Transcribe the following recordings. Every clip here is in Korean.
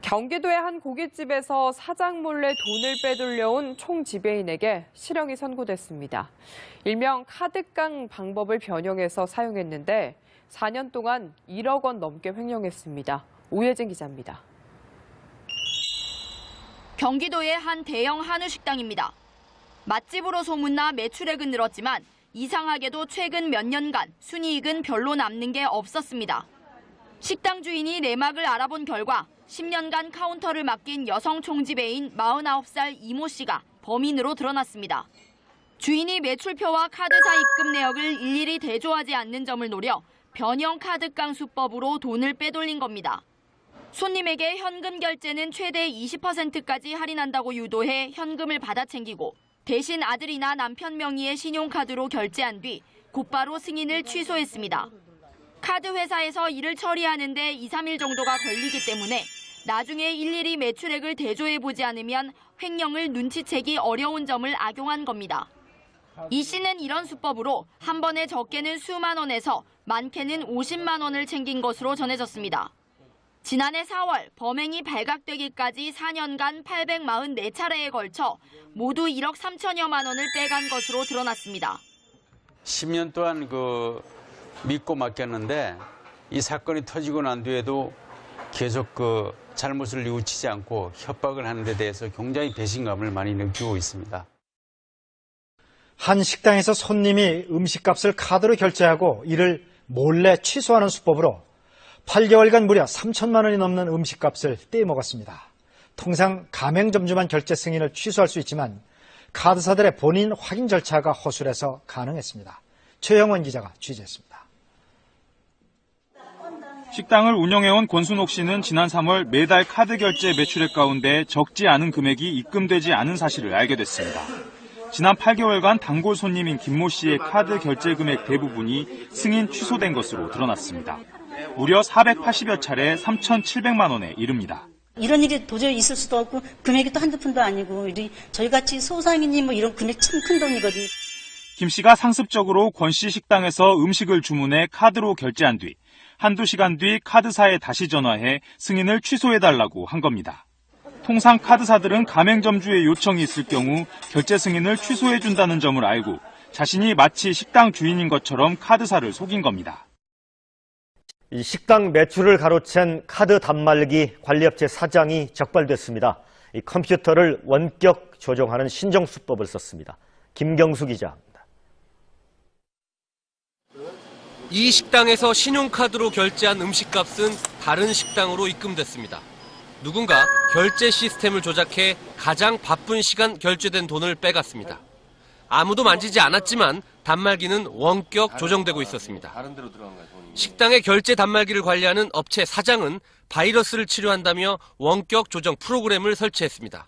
경기도의 한 고깃집에서 사장 몰래 돈을 빼돌려온 총지배인에게 실형이 선고됐습니다. 일명 카드깡 방법을 변형해서 사용했는데 4년 동안 1억 원 넘게 횡령했습니다. 오예진 기자입니다. 경기도의 한 대형 한우 식당입니다. 맛집으로 소문나 매출액은 늘었지만 이상하게도 최근 몇 년간 순이익은 별로 남는 게 없었습니다. 식당 주인이 내막을 알아본 결과 10년간 카운터를 맡긴 여성 총지배인 49살 이모 씨가 범인으로 드러났습니다. 주인이 매출표와 카드사 입금 내역을 일일이 대조하지 않는 점을 노려 변형 카드깡 수법으로 돈을 빼돌린 겁니다. 손님에게 현금 결제는 최대 20%까지 할인한다고 유도해 현금을 받아 챙기고 대신 아들이나 남편 명의의 신용카드로 결제한 뒤 곧바로 승인을 취소했습니다. 카드 회사에서 일을 처리하는 데 2, 3일 정도가 걸리기 때문에 나중에 일일이 매출액을 대조해보지 않으면 횡령을 눈치채기 어려운 점을 악용한 겁니다. 이 씨는 이런 수법으로 한 번에 적게는 수만 원에서 많게는 50만 원을 챙긴 것으로 전해졌습니다. 지난해 4월 범행이 발각되기까지 4년간 844차례에 걸쳐 모두 1억 3천여만 원을 빼간 것으로 드러났습니다. 10년 동안 믿고 맡겼는데 이 사건이 터지고 난 뒤에도 계속 잘못을 뉘우치지 않고 협박을 하는 데 대해서 굉장히 배신감을 많이 느끼고 있습니다. 한 식당에서 손님이 음식값을 카드로 결제하고 이를 몰래 취소하는 수법으로 8개월간 무려 3천만 원이 넘는 음식값을 떼먹었습니다. 통상 가맹점주만 결제 승인을 취소할 수 있지만 카드사들의 본인 확인 절차가 허술해서 가능했습니다. 최영원 기자가 취재했습니다. 식당을 운영해온 권순옥 씨는 지난 3월 매달 카드 결제 매출액 가운데 적지 않은 금액이 입금되지 않은 사실을 알게 됐습니다. 지난 8개월간 단골 손님인 김모 씨의 카드 결제 금액 대부분이 승인 취소된 것으로 드러났습니다. 무려 480여 차례 3,700만 원에 이릅니다. 이런 일이 도저히 있을 수도 없고 금액이 또 한두 푼도 아니고 저희같이 소상인이 이런 금액 참 큰 돈이거든요. 김 씨가 상습적으로 권 씨 식당에서 음식을 주문해 카드로 결제한 뒤 한두 시간 뒤 카드사에 다시 전화해 승인을 취소해달라고 한 겁니다. 통상 카드사들은 가맹점주의 요청이 있을 경우 결제 승인을 취소해준다는 점을 알고 자신이 마치 식당 주인인 것처럼 카드사를 속인 겁니다. 이 식당 매출을 가로챈 카드 단말기 관리업체 사장이 적발됐습니다. 이 컴퓨터를 원격 조종하는 신정수법을 썼습니다. 김경수 기자입니다. 이 식당에서 신용카드로 결제한 음식값은 다른 식당으로 입금됐습니다. 누군가 결제 시스템을 조작해 가장 바쁜 시간 결제된 돈을 빼갔습니다. 아무도 만지지 않았지만 단말기는 원격 조정되고 있었습니다. 식당의 결제 단말기를 관리하는 업체 사장은 바이러스를 치료한다며 원격 조정 프로그램을 설치했습니다.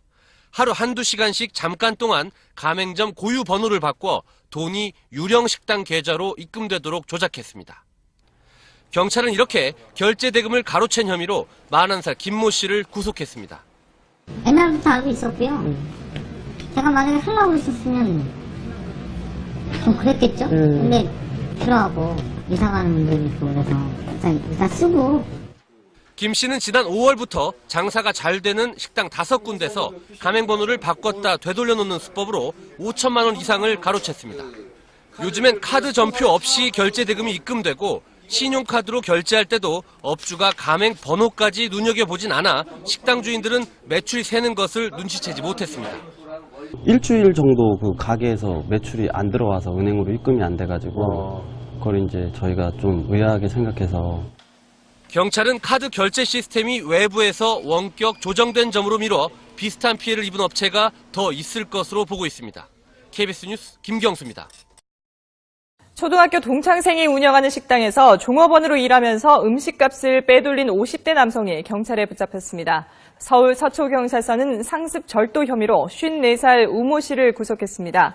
하루 한두 시간씩 잠깐 동안 가맹점 고유 번호를 바꿔 돈이 유령 식당 계좌로 입금되도록 조작했습니다. 경찰은 이렇게 결제 대금을 가로챈 혐의로 41살 김모 씨를 구속했습니다. 옛날부터 알고 있었고요. 제가 만약에 하려고 있었으면 좀 그랬겠죠? 근데 싫어하고 이사 가는 분들이 있고 그래서 일단 쓰고. 김 씨는 지난 5월부터 장사가 잘 되는 식당 5군데서 가맹번호를 바꿨다 되돌려놓는 수법으로 5천만 원 이상을 가로챘습니다. 요즘엔 카드 전표 없이 결제 대금이 입금되고 신용카드로 결제할 때도 업주가 가맹 번호까지 눈여겨보진 않아 식당 주인들은 매출이 새는 것을 눈치채지 못했습니다. 일주일 정도 그 가게에서 매출이 안 들어와서 은행으로 입금이 안 돼가지고 그걸 이제 저희가 좀 의아하게 생각해서. 경찰은 카드 결제 시스템이 외부에서 원격 조정된 점으로 미뤄 비슷한 피해를 입은 업체가 더 있을 것으로 보고 있습니다. KBS 뉴스 김경수입니다. 초등학교 동창생이 운영하는 식당에서 종업원으로 일하면서 음식값을 빼돌린 50대 남성이 경찰에 붙잡혔습니다. 서울 서초경찰서는 상습 절도 혐의로 54살 우모 씨를 구속했습니다.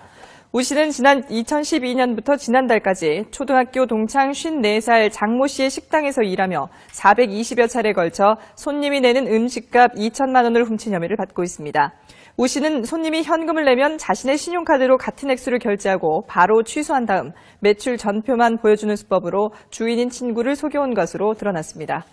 우 씨는 지난 2012년부터 지난달까지 초등학교 동창 54살 장모 씨의 식당에서 일하며 420여 차례에 걸쳐 손님이 내는 음식값 2천만 원을 훔친 혐의를 받고 있습니다. 우 씨는 손님이 현금을 내면 자신의 신용카드로 같은 액수를 결제하고 바로 취소한 다음 매출 전표만 보여주는 수법으로 주인인 친구를 속여온 것으로 드러났습니다.